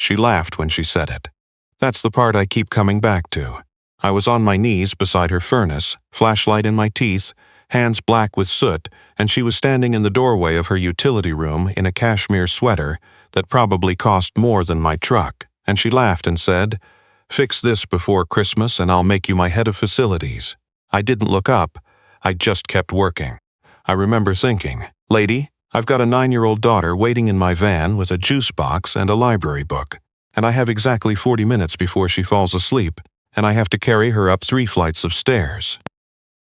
She laughed when she said it. That's the part I keep coming back to. I was on my knees beside her furnace, flashlight in my teeth, hands black with soot, and she was standing in the doorway of her utility room in a cashmere sweater that probably cost more than my truck, and she laughed and said, "Fix this before Christmas and I'll make you my head of facilities." I didn't look up. I just kept working. I remember thinking, "Lady, I've got a 9-year-old daughter waiting in my van with a juice box and a library book, and I have exactly 40 minutes before she falls asleep, and I have to carry her up 3 flights of stairs."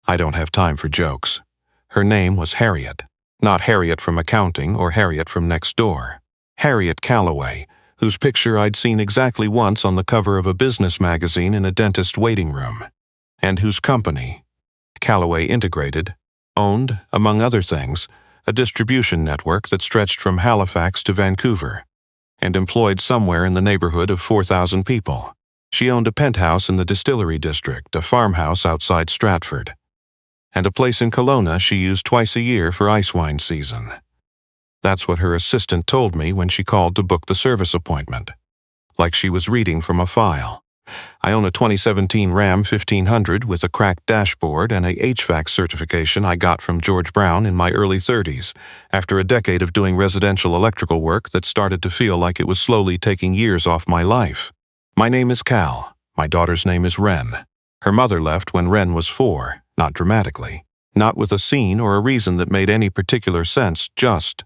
I don't have time for jokes. Her name was Harriet. Not Harriet from accounting or Harriet from next door. Harriet Calloway, whose picture I'd seen exactly once on the cover of a business magazine in a dentist waiting room, and whose company, Calloway Integrated, owned, among other things, a distribution network that stretched from Halifax to Vancouver, and employed somewhere in the neighborhood of 4,000 people. She owned a penthouse in the Distillery District, a farmhouse outside Stratford, and a place in Kelowna she used twice a year for ice wine season. That's what her assistant told me when she called to book the service appointment. Like she was reading from a file. I own a 2017 Ram 1500 with a cracked dashboard and a HVAC certification I got from George Brown in my early 30s, after a decade of doing residential electrical work that started to feel like it was slowly taking years off my life. My name is Cal. My daughter's name is Wren. Her mother left when Wren was 4, not dramatically, not with a scene or a reason that made any particular sense, just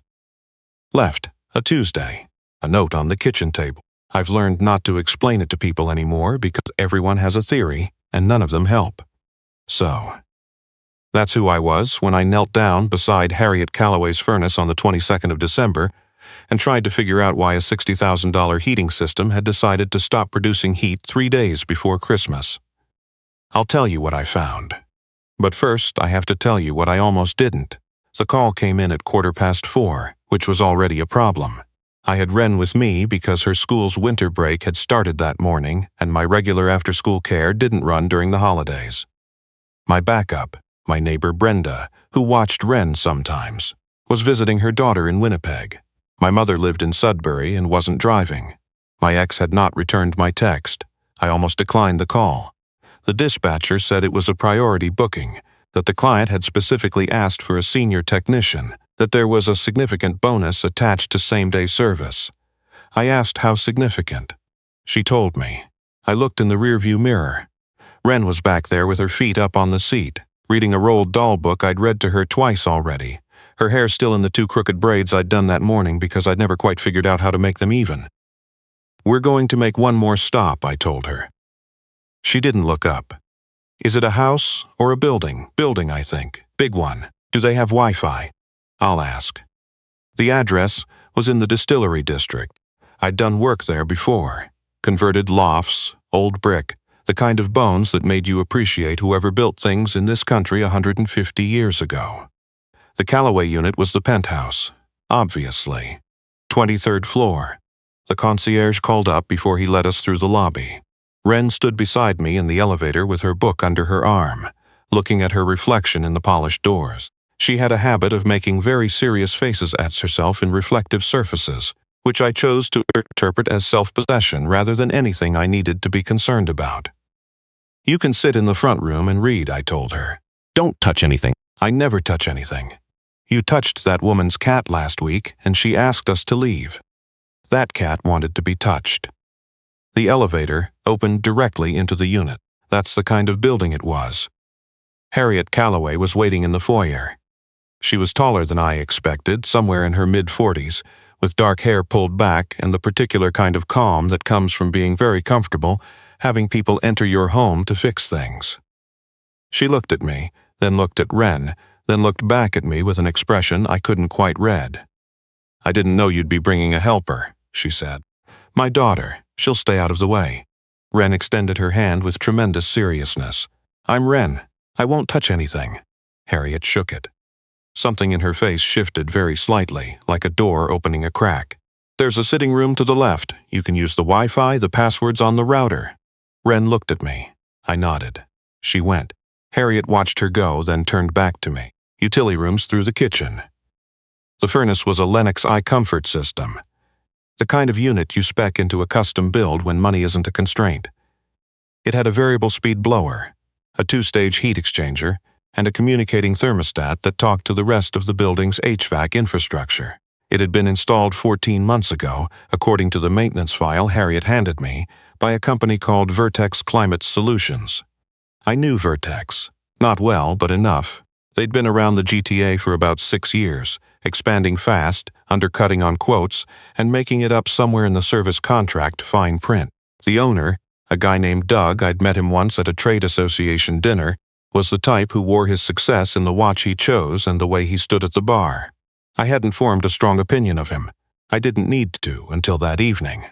left. A Tuesday. A note on the kitchen table. I've learned not to explain it to people anymore because everyone has a theory and none of them help. So, that's who I was when I knelt down beside Harriet Calloway's furnace on the 22nd of December and tried to figure out why a $60,000 heating system had decided to stop producing heat 3 days before Christmas. I'll tell you what I found. But first, I have to tell you what I almost didn't. The call came in at 4:15, which was already a problem. I had Wren with me because her school's winter break had started that morning and my regular after-school care didn't run during the holidays. My backup, my neighbor Brenda, who watched Wren sometimes, was visiting her daughter in Winnipeg. My mother lived in Sudbury and wasn't driving. My ex had not returned my text. I almost declined the call. The dispatcher said it was a priority booking, that the client had specifically asked for a senior technician, that there was a significant bonus attached to same-day service. I asked how significant. She told me. I looked in the rearview mirror. Wren was back there with her feet up on the seat, reading a Roald Dahl book I'd read to her twice already, her hair still in the 2 crooked braids I'd done that morning because I'd never quite figured out how to make them even. "We're going to make one more stop," I told her. She didn't look up. "Is it a house or a building?" "Building, I think. Big one. Do they have Wi-Fi?" "I'll ask." The address was in the Distillery District. I'd done work there before. Converted lofts, old brick, the kind of bones that made you appreciate whoever built things in this country 150 years ago. The Calloway unit was the penthouse, obviously. 23rd floor. The concierge called up before he let us through the lobby. Wren stood beside me in the elevator with her book under her arm, looking at her reflection in the polished doors. She had a habit of making very serious faces at herself in reflective surfaces, which I chose to interpret as self-possession rather than anything I needed to be concerned about. "You can sit in the front room and read," I told her. Don't touch anything. "I never touch anything. You touched that woman's cat last week, and she asked us to leave. That cat wanted to be touched." The elevator opened directly into the unit. That's the kind of building it was. Harriet Calloway was waiting in the foyer. She was taller than I expected, somewhere in her mid-40s, with dark hair pulled back and the particular kind of calm that comes from being very comfortable, having people enter your home to fix things. She looked at me, then looked at Wren, then looked back at me with an expression I couldn't quite read. "I didn't know you'd be bringing a helper," she said. "My daughter. She'll stay out of the way." Wren extended her hand with tremendous seriousness. "I'm Wren. I won't touch anything." Harriet shook it. Something in her face shifted very slightly, like a door opening a crack. "There's a sitting room to the left. You can use the Wi-Fi, the password's on the router." Wren looked at me. I nodded. She went. Harriet watched her go, then turned back to me. "Utility rooms through the kitchen." The furnace was a Lennox iComfort system. The kind of unit you spec into a custom build when money isn't a constraint. It had a variable speed blower, a 2-stage heat exchanger, and a communicating thermostat that talked to the rest of the building's HVAC infrastructure. It had been installed 14 months ago, according to the maintenance file Harriet handed me, by a company called Vertex Climate Solutions. I knew Vertex. Not well, but enough. They'd been around the GTA for about 6 years, expanding fast, undercutting on quotes, and making it up somewhere in the service contract fine print. The owner, a guy named Doug, I'd met him once at a trade association dinner, was the type who wore his success in the watch he chose and the way he stood at the bar. I hadn't formed a strong opinion of him. I didn't need to until that evening.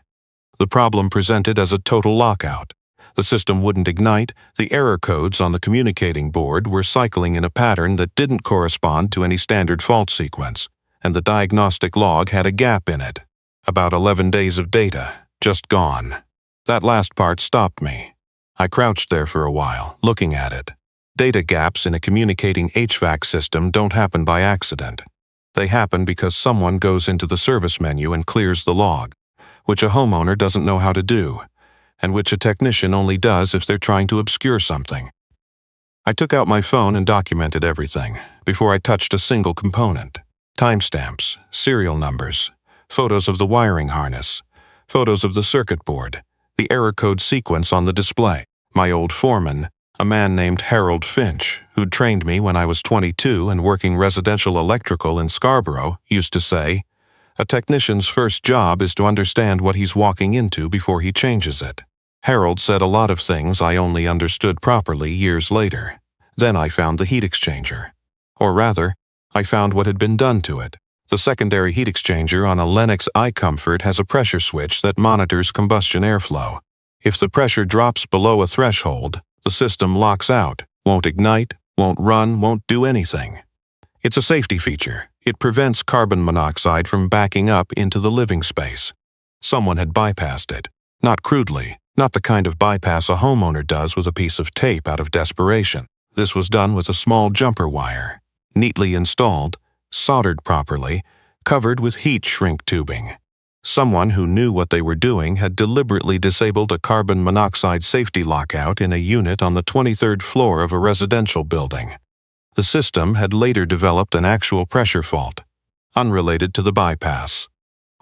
The problem presented as a total lockout. The system wouldn't ignite, the error codes on the communicating board were cycling in a pattern that didn't correspond to any standard fault sequence, and the diagnostic log had a gap in it. About 11 days of data, just gone. That last part stopped me. I crouched there for a while, looking at it. Data gaps in a communicating HVAC system don't happen by accident. They happen because someone goes into the service menu and clears the log, which a homeowner doesn't know how to do, and which a technician only does if they're trying to obscure something. I took out my phone and documented everything before I touched a single component. Timestamps, serial numbers, photos of the wiring harness, photos of the circuit board, the error code sequence on the display. My old foreman, a man named Harold Finch, who'd trained me when I was 22 and working residential electrical in Scarborough, used to say, "A technician's first job is to understand what he's walking into before he changes it." Harold said a lot of things I only understood properly years later. Then I found the heat exchanger. Or rather, I found what had been done to it. The secondary heat exchanger on a Lennox iComfort has a pressure switch that monitors combustion airflow. If the pressure drops below a threshold, the system locks out, won't ignite, won't run, won't do anything. It's a safety feature. It prevents carbon monoxide from backing up into the living space. Someone had bypassed it. Not crudely, not the kind of bypass a homeowner does with a piece of tape out of desperation. This was done with a small jumper wire, neatly installed, soldered properly, covered with heat shrink tubing. Someone who knew what they were doing had deliberately disabled a carbon monoxide safety lockout in a unit on the 23rd floor of a residential building. The system had later developed an actual pressure fault, unrelated to the bypass,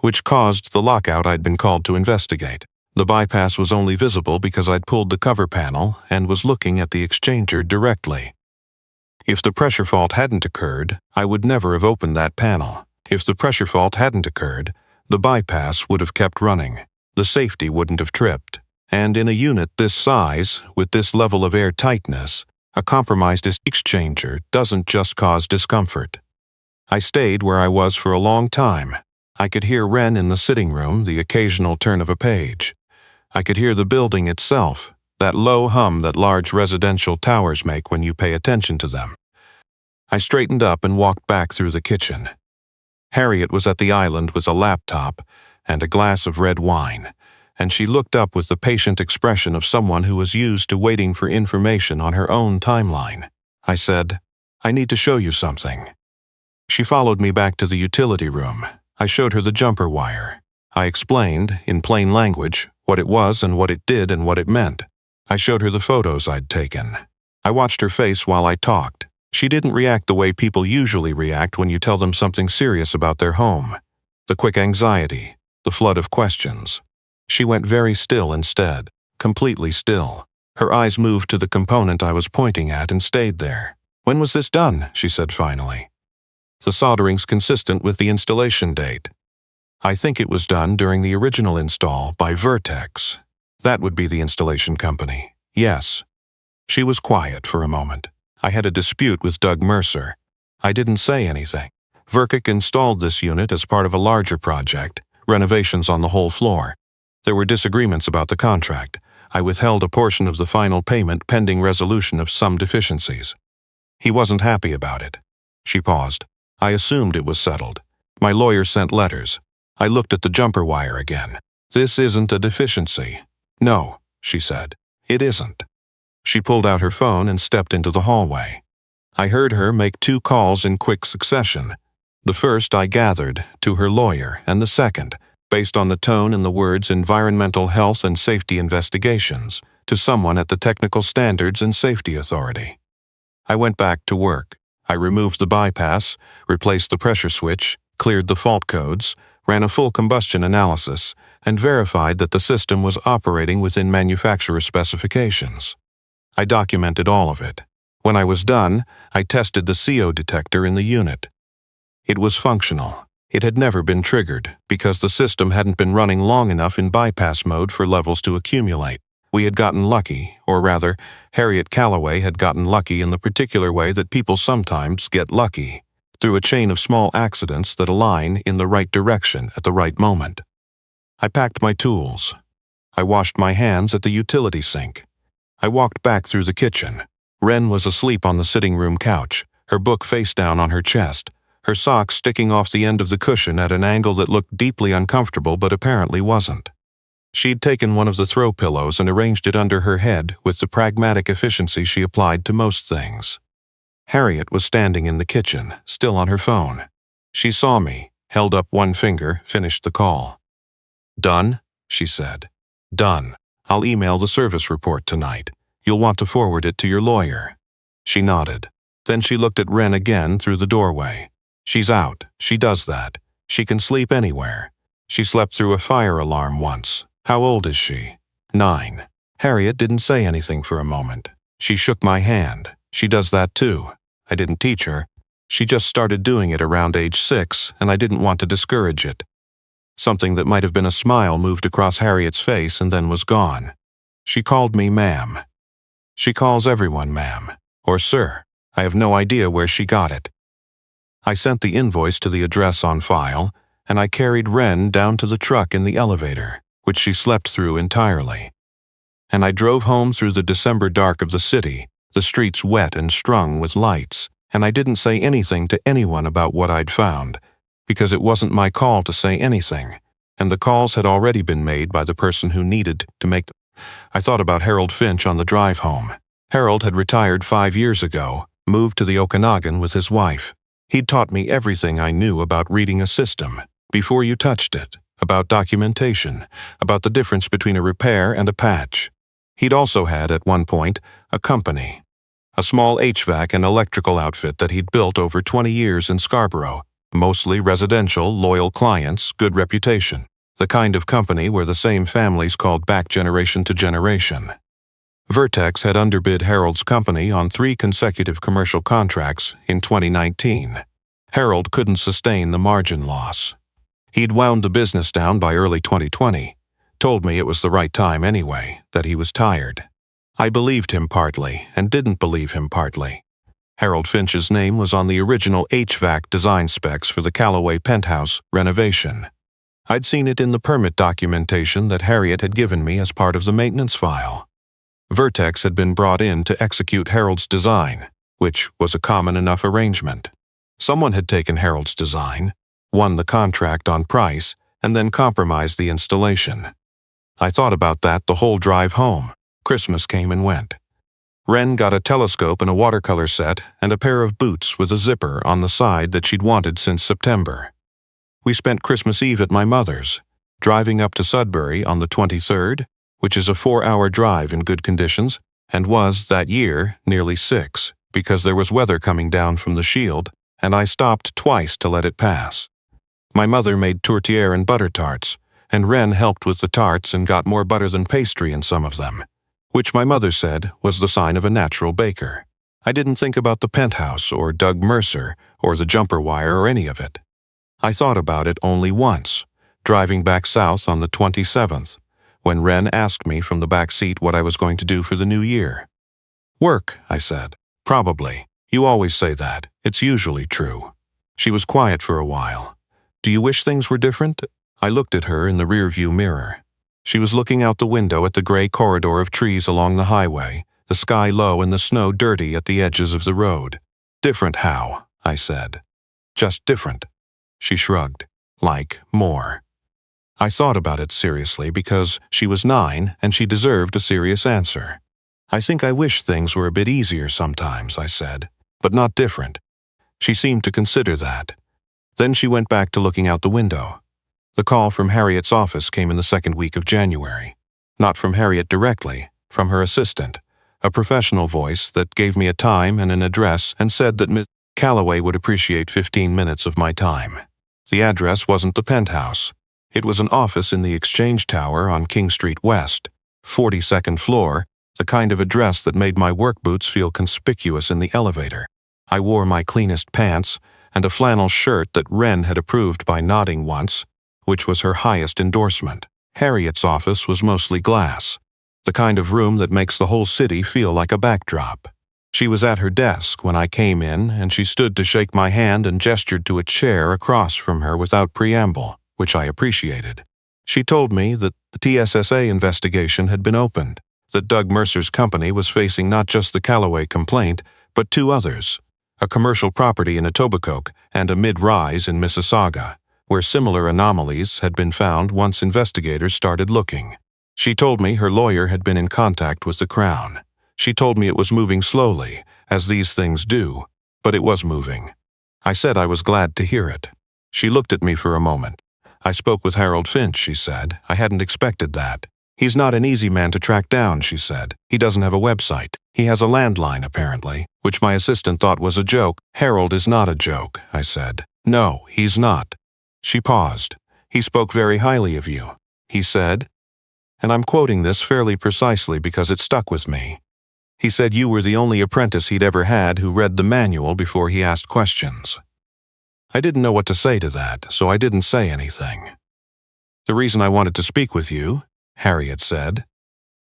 which caused the lockout I'd been called to investigate. The bypass was only visible because I'd pulled the cover panel and was looking at the exchanger directly. If the pressure fault hadn't occurred, I would never have opened that panel. If the pressure fault hadn't occurred, the bypass would have kept running. The safety wouldn't have tripped. And in a unit this size, with this level of air tightness, a compromised exchanger doesn't just cause discomfort. I stayed where I was for a long time. I could hear Wren in the sitting room, the occasional turn of a page. I could hear the building itself, that low hum that large residential towers make when you pay attention to them. I straightened up and walked back through the kitchen. Harriet was at the island with a laptop and a glass of red wine, and she looked up with the patient expression of someone who was used to waiting for information on her own timeline. I said, "I need to show you something." She followed me back to the utility room. I showed her the jumper wire. I explained, in plain language, what it was and what it did and what it meant. I showed her the photos I'd taken. I watched her face while I talked. She didn't react the way people usually react when you tell them something serious about their home. The quick anxiety, the flood of questions. She went very still instead, completely still. Her eyes moved to the component I was pointing at and stayed there. "When was this done?" she said finally. "The soldering's consistent with the installation date. I think it was done during the original install by Vertex. That would be the installation company. Yes." She was quiet for a moment. I had a dispute with Doug Mercer. I didn't say anything. Vertex installed this unit as part of a larger project, renovations on the whole floor. There were disagreements about the contract. I withheld a portion of the final payment pending resolution of some deficiencies. He wasn't happy about it. She paused. I assumed it was settled. My lawyer sent letters. I looked at the jumper wire again. "This isn't a deficiency." "No," she said. "It isn't." She pulled out her phone and stepped into the hallway. I heard her make 2 calls in quick succession. The first, I gathered, to her lawyer, and the second, based on the tone and the words environmental health and safety investigations, to someone at the Technical Standards and Safety Authority. I went back to work. I removed the bypass, replaced the pressure switch, cleared the fault codes, ran a full combustion analysis, and verified that the system was operating within manufacturer specifications. I documented all of it. When I was done, I tested the CO detector in the unit. It was functional. It had never been triggered because the system hadn't been running long enough in bypass mode for levels to accumulate. We had gotten lucky, or rather, Harriet Calloway had gotten lucky in the particular way that people sometimes get lucky, through a chain of small accidents that align in the right direction at the right moment. I packed my tools. I washed my hands at the utility sink. I walked back through the kitchen. Wren was asleep on the sitting room couch, her book face down on her chest, her socks sticking off the end of the cushion at an angle that looked deeply uncomfortable but apparently wasn't. She'd taken one of the throw pillows and arranged it under her head with the pragmatic efficiency she applied to most things. Harriet was standing in the kitchen, still on her phone. She saw me, held up one finger, finished the call. "Done?" she said. "Done. I'll email the service report tonight. You'll want to forward it to your lawyer." She nodded. Then she looked at Wren again through the doorway. "She's out. She does that. She can sleep anywhere. She slept through a fire alarm once. How old is she?" 9. Harriet didn't say anything for a moment. She shook my hand. She does that too. I didn't teach her. She just started doing it around age 6, and I didn't want to discourage it. Something that might have been a smile moved across Harriet's face and then was gone. She called me ma'am. She calls everyone ma'am, or sir. I have no idea where she got it. I sent the invoice to the address on file, and I carried Wren down to the truck in the elevator, which she slept through entirely. And I drove home through the December dark of the city, the streets wet and strung with lights, and I didn't say anything to anyone about what I'd found, because it wasn't my call to say anything, and the calls had already been made by the person who needed to make them. I thought about Harold Finch on the drive home. Harold had retired 5 years ago, moved to the Okanagan with his wife. He'd taught me everything I knew about reading a system, before you touched it, about documentation, about the difference between a repair and a patch. He'd also had, at one point, a company, a small HVAC and electrical outfit that he'd built over 20 years in Scarborough, mostly residential, loyal clients, good reputation, the kind of company where the same families called back generation to generation. Vertex had underbid Harold's company on 3 consecutive commercial contracts in 2019. Harold couldn't sustain the margin loss. He'd wound the business down by early 2020, told me it was the right time anyway, that he was tired. I believed him partly and didn't believe him partly. Harold Finch's name was on the original HVAC design specs for the Calloway penthouse renovation. I'd seen it in the permit documentation that Harriet had given me as part of the maintenance file. Vertex had been brought in to execute Harold's design, which was a common enough arrangement. Someone had taken Harold's design, won the contract on price, and then compromised the installation. I thought about that the whole drive home. Christmas came and went. Wren got a telescope and a watercolor set and a pair of boots with a zipper on the side that she'd wanted since September. We spent Christmas Eve at my mother's, driving up to Sudbury on the 23rd, which is a 4-hour drive in good conditions, and was, that year, nearly 6, because there was weather coming down from the shield, and I stopped twice to let it pass. My mother made tourtière and butter tarts, and Wren helped with the tarts and got more butter than pastry in some of them, which my mother said was the sign of a natural baker. I didn't think about the penthouse or Doug Mercer or the jumper wire or any of it. I thought about it only once, driving back south on the 27th, when Wren asked me from the back seat what I was going to do for the new year. "Work," I said. "Probably. You always say that. It's usually true." She was quiet for a while. "Do you wish things were different?" I looked at her in the rearview mirror. She was looking out the window at the gray corridor of trees along the highway, the sky low and the snow dirty at the edges of the road. "Different how?" I said. "Just different." She shrugged. "Like more." I thought about it seriously because she was 9 and she deserved a serious answer. "I think I wish things were a bit easier sometimes," I said, "but not different." She seemed to consider that. Then she went back to looking out the window. The call from Harriet's office came in the second week of January. Not from Harriet directly, from her assistant, a professional voice that gave me a time and an address and said that Miss Calloway would appreciate 15 minutes of my time. The address wasn't the penthouse. It was an office in the Exchange Tower on King Street West, 42nd floor, the kind of address that made my work boots feel conspicuous in the elevator. I wore my cleanest pants and a flannel shirt that Wren had approved by nodding once, which was her highest endorsement. Harriet's office was mostly glass, the kind of room that makes the whole city feel like a backdrop. She was at her desk when I came in, and she stood to shake my hand and gestured to a chair across from her without preamble, which I appreciated. She told me that the TSSA investigation had been opened, that Doug Mercer's company was facing not just the Calloway complaint, but two others, a commercial property in Etobicoke and a mid-rise in Mississauga, where similar anomalies had been found once investigators started looking. She told me her lawyer had been in contact with the Crown. She told me it was moving slowly, as these things do, but it was moving. I said I was glad to hear it. She looked at me for a moment. I spoke with Harold Finch, she said. I hadn't expected that. He's not an easy man to track down, she said. He doesn't have a website. He has a landline, apparently, which my assistant thought was a joke. Harold is not a joke, I said. No, he's not. She paused. He spoke very highly of you. He said, and I'm quoting this fairly precisely because it stuck with me. He said you were the only apprentice he'd ever had who read the manual before he asked questions. I didn't know what to say to that, so I didn't say anything. The reason I wanted to speak with you, Harriet said,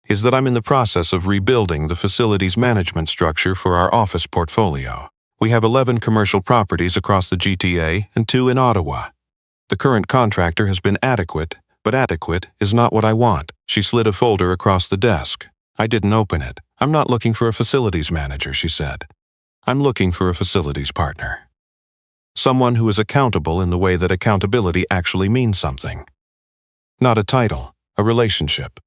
is that I'm in the process of rebuilding the facilities management structure for our office portfolio. We have 11 commercial properties across the GTA and 2 in Ottawa. The current contractor has been adequate, but adequate is not what I want. She slid a folder across the desk. I didn't open it. I'm not looking for a facilities manager, she said. I'm looking for a facilities partner. Someone who is accountable in the way that accountability actually means something. Not a title, a relationship.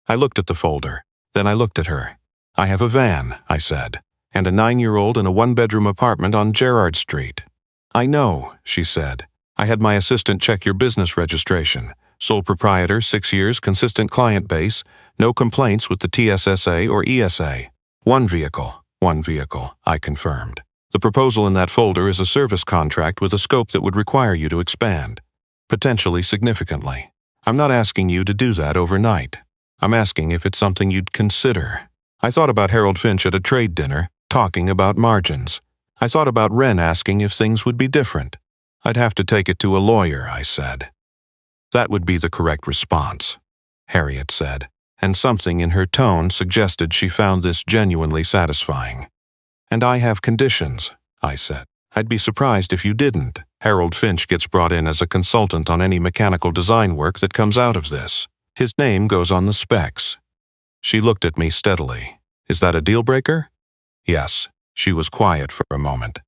I looked at the folder. Then I looked at her. I have a van, I said, and a 9-year-old in a 1-bedroom apartment on Gerrard Street. I know, she said. I had my assistant check your business registration. Sole proprietor, 6 years, consistent client base, no complaints with the TSSA or ESA. One vehicle, I confirmed. The proposal in that folder is a service contract with a scope that would require you to expand, potentially significantly. I'm not asking you to do that overnight. I'm asking if it's something you'd consider. I thought about Harold Finch at a trade dinner, talking about margins. I thought about Wren asking if things would be different. I'd have to take it to a lawyer, I said. That would be the correct response, Harriet said, and something in her tone suggested she found this genuinely satisfying. And I have conditions, I said. I'd be surprised if you didn't. Harold Finch gets brought in as a consultant on any mechanical design work that comes out of this. His name goes on the specs. She looked at me steadily. Is that a deal breaker? Yes. She was quiet for a moment.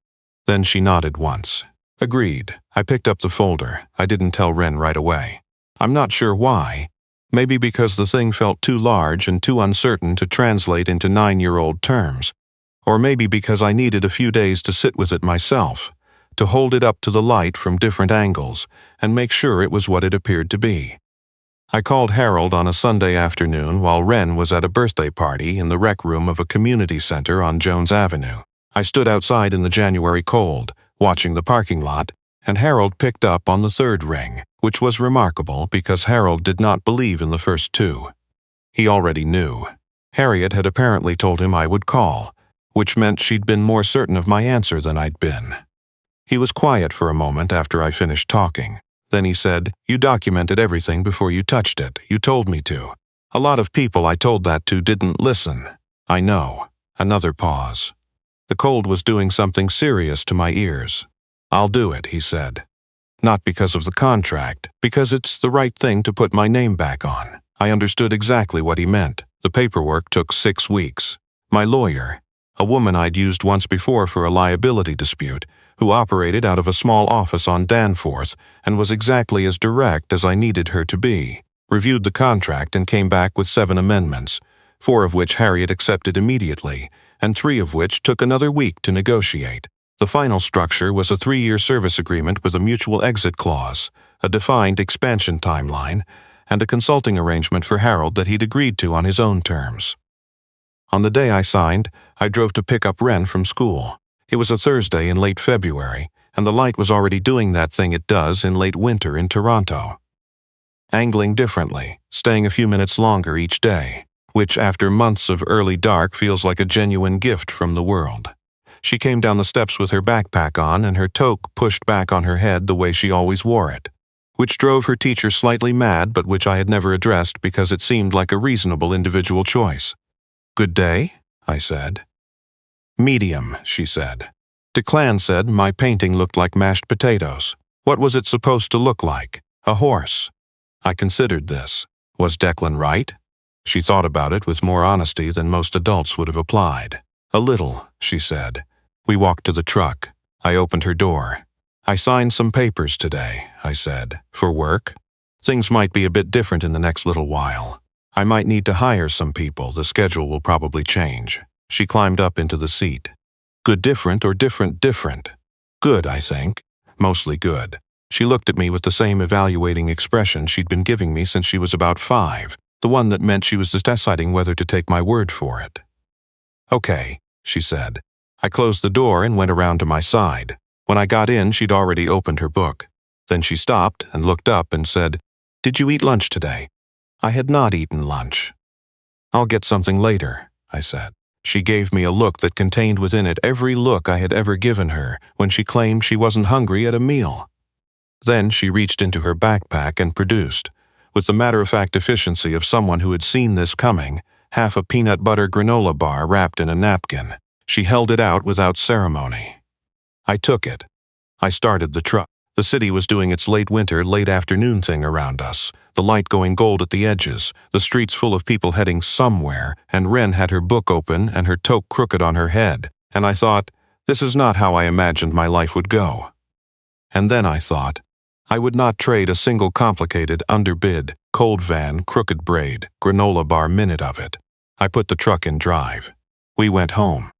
Then she nodded once. Agreed. I picked up the folder. I didn't tell Wren right away. I'm not sure why. Maybe because the thing felt too large and too uncertain to translate into 9-year-old terms. Or maybe because I needed a few days to sit with it myself, to hold it up to the light from different angles and make sure it was what it appeared to be. I called Harold on a Sunday afternoon while Wren was at a birthday party in the rec room of a community center on Jones Avenue. I stood outside in the January cold, watching the parking lot, and Harold picked up on the third ring, which was remarkable because Harold did not believe in the first two. He already knew. Harriet had apparently told him I would call, which meant she'd been more certain of my answer than I'd been. He was quiet for a moment after I finished talking. Then he said, "You documented everything before you touched it. You told me to. A lot of people I told that to didn't listen." I know. Another pause. The cold was doing something serious to my ears. "I'll do it," he said. Not because of the contract, because it's the right thing to put my name back on. I understood exactly what he meant. The paperwork took 6 weeks. My lawyer, a woman I'd used once before for a liability dispute, who operated out of a small office on Danforth and was exactly as direct as I needed her to be, reviewed the contract and came back with 7 amendments, 4 of which Harriet accepted immediately, and 3 of which took another week to negotiate. The final structure was a 3-year service agreement with a mutual exit clause, a defined expansion timeline, and a consulting arrangement for Harold that he'd agreed to on his own terms. On the day I signed, I drove to pick up Ren from school. It was a Thursday in late February, and the light was already doing that thing it does in late winter in Toronto. Angling differently, staying a few minutes longer each day, which after months of early dark feels like a genuine gift from the world. She came down the steps with her backpack on and her toque pushed back on her head the way she always wore it, which drove her teacher slightly mad but which I had never addressed because it seemed like a reasonable individual choice. "Good day?" I said. "Medium," she said. Declan said my painting looked like mashed potatoes. What was it supposed to look like? A horse. I considered this. Was Declan right? She thought about it with more honesty than most adults would have applied. "A little," she said. We walked to the truck. I opened her door. "I signed some papers today," I said. "For work? Things might be a bit different in the next little while. I might need to hire some people. The schedule will probably change." She climbed up into the seat. "Good different or different different?" "Good, I think. Mostly good." She looked at me with the same evaluating expression she'd been giving me since she was about 5, the one that meant she was deciding whether to take my word for it. "Okay," she said. I closed the door and went around to my side. When I got in, she'd already opened her book. Then she stopped and looked up and said, "Did you eat lunch today?" I had not eaten lunch. "I'll get something later," I said. She gave me a look that contained within it every look I had ever given her when she claimed she wasn't hungry at a meal. Then she reached into her backpack and produced, with the matter-of-fact efficiency of someone who had seen this coming, half a peanut butter granola bar wrapped in a napkin. She held it out without ceremony. I took it. I started the truck. The city was doing its late winter, late afternoon thing around us, the light going gold at the edges, the streets full of people heading somewhere, and Ren had her book open and her toque crooked on her head, and I thought, this is not how I imagined my life would go. And then I thought, I would not trade a single complicated, underbid, cold van, crooked braid, granola bar minute of it. I put the truck in drive. We went home.